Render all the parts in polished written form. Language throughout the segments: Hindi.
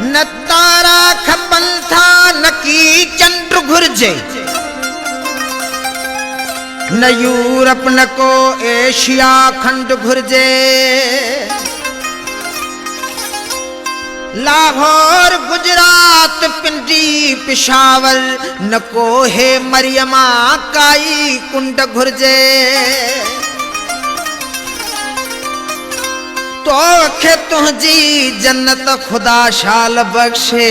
न तारा खपन था न की चंद्र घुर्जे, न यूरोप न को एशिया खंड घुर्जे। लाहौर गुजरात पिंडी पिशावर न को है मरियमा काई कुंड घुर्जे। तो खे तुझी जन्नत खुदा शाल बख्शे,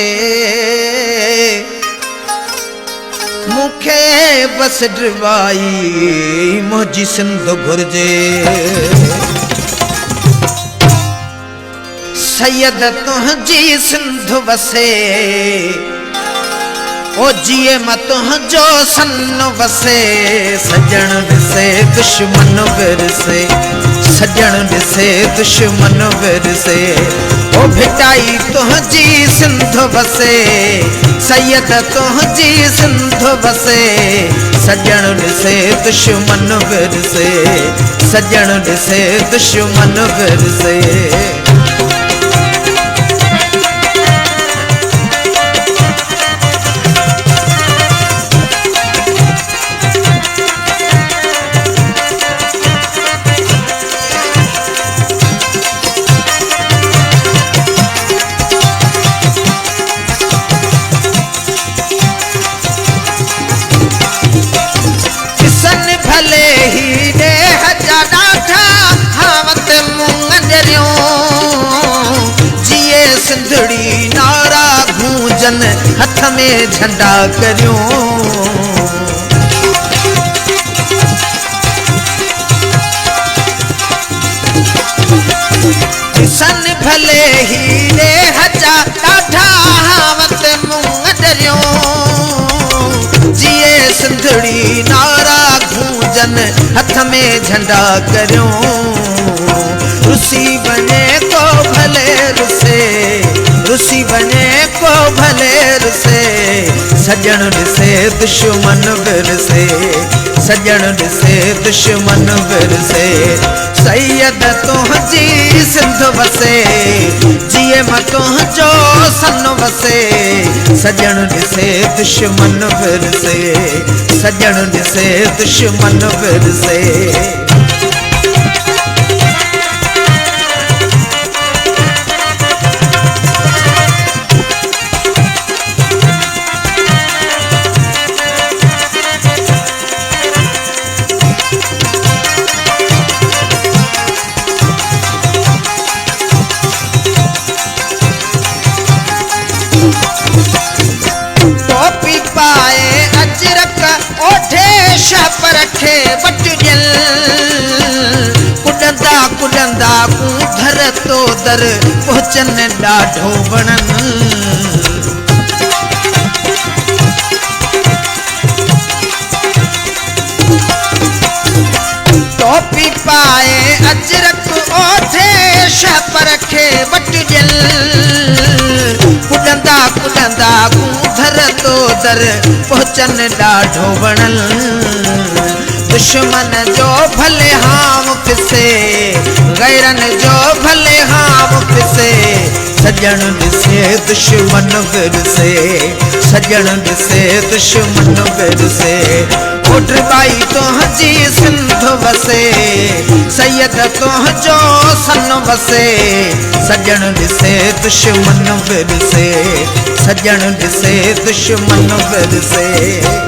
मुखे बस ड्रवाई मुझी सिंध घुर्जे। सैयद तुझी सिंध वसे, ओ जिए म तुझो सन वसे। सजण ॾिसे दुश्मन विरसे, सजण ॾिसे दुश्मन विरसे। ओ भिटाई तुझी सिंध वसे, सैयद तुझी सिंध वसे। सजण ॾिसे दुश्मन विरसे, सजण ॾिसे दुश्मन विरसे। सिंधड़ी नारा गूंजन हथ में झंडा करियो। सन भले ही रे हजा ॾाढा हावत मुंग डरियो। जिए सिंधड़ी नारा गूंजन हथ में झंडा करियो। रुसी बने को भले रुसे, रुसी बने को भले रुसे। सजण ॾिसे दुश्मन विरसे, सजण ॾिसे दुश्मन विरसे। सैयद तुझी सिंध वसे, जिए म तुझो सन वसे। सजण ॾिसे दुश्मन विरसे, सजण ॾिसे दुश्मन विरसे। टोपी पाए अजरक ओठे छाप रखे बटजल। कुॾंदा कुॾंदा कूं धर तो दर पहुचन ॾाढो वणन। टोपी पाए अजरक ओठे छाप रखे बटजल। कुॾंदा कुॾंदा कूं धर तो दर पहुचन ॾाढो वणल। दुश्मन जो भले हाम पिसे, गैरन जो भले हाम पिसे। सजण ॾिसे दुश्मन विरसे, सजण ॾिसे दुश्मन विरसे। ओट बाई तुझी सिंध वसे, सैयद तुझो सन वसे। सजण ॾिसे दुश्मन विरसे, सजण ॾिसे दुश्मन विरसे।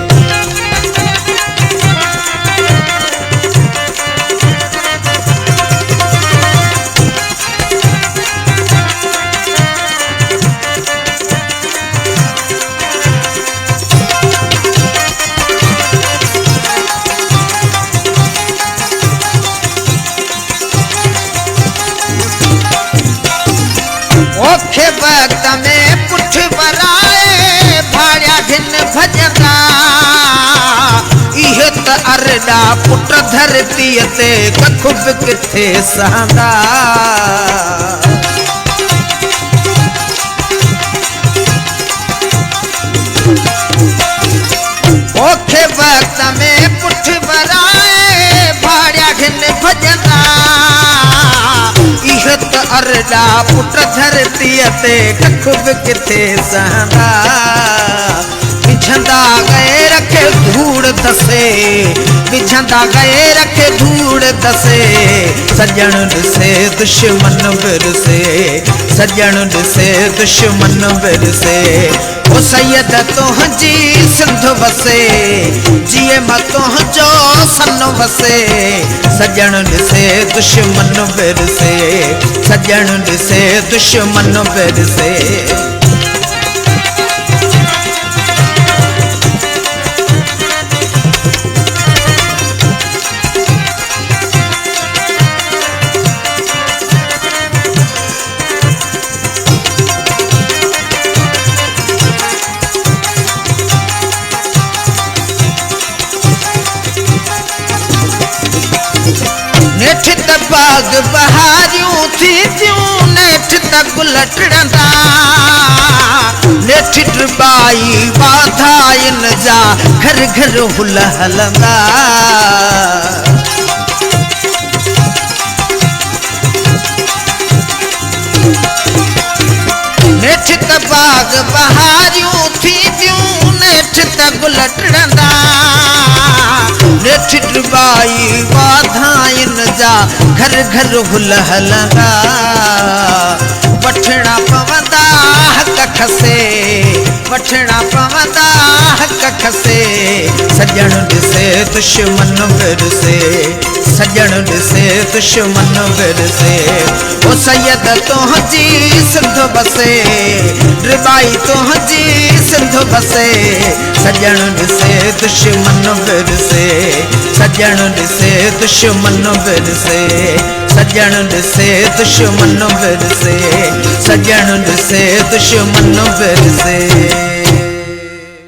ओखे वक्त में पुठ बराए भाड़िया घिन भजंदा। इहे त अरडा पुट धरतीअ ते कख बि किथे सहंदा। ओखे वक्त में पुठ बराए भाड़िया घिन भजंदा। इहे त परड़ा पुट धरती ते कख भी किथे सहंदा बिछंदा गए रखे धूड़ दसे बिछंदा गए रखे धूड़ दसे सजण ॾिसे दुश्मन बिरसे सजण ॾिसे दुश्मन बिरसे ओ सैयद तुंहिंजी सिंध वसे जिए मां तुंहिंजो सन वसे सजण ॾिसे दुश्मन बिरसे सजण ॾिसे दुश्मन बिरसे नेठ त बाग बहारियूं थी थियूं नेठ त गुल टिड़ंदा नेठ टिबाई वाधाइन जा घर घर हुल हलंदा नेठ त बाग बहारियूं थी थियूं नेठ त गुल टिड़ंदा नेठ टिबाई वाधाइन जा घर घर हुल हलंदा वठणा पवंदा हक खसे वठणा पवंदा हक खसे सजण ॾिसे दुश्मन बिरसे सजण ॾिसे दुश्मन बिरसे ओ सैयद तुंहिंजी सिंध बसे टिबाई तुंहिंजी सिंध बसे सजण ॾिसे दुश्मन बिरसे सजण ॾिसे दुश्मन बिरसे सजण ॾिसे दुश्मन बिरसे सजण ॾिसे दुश्मन बिरसे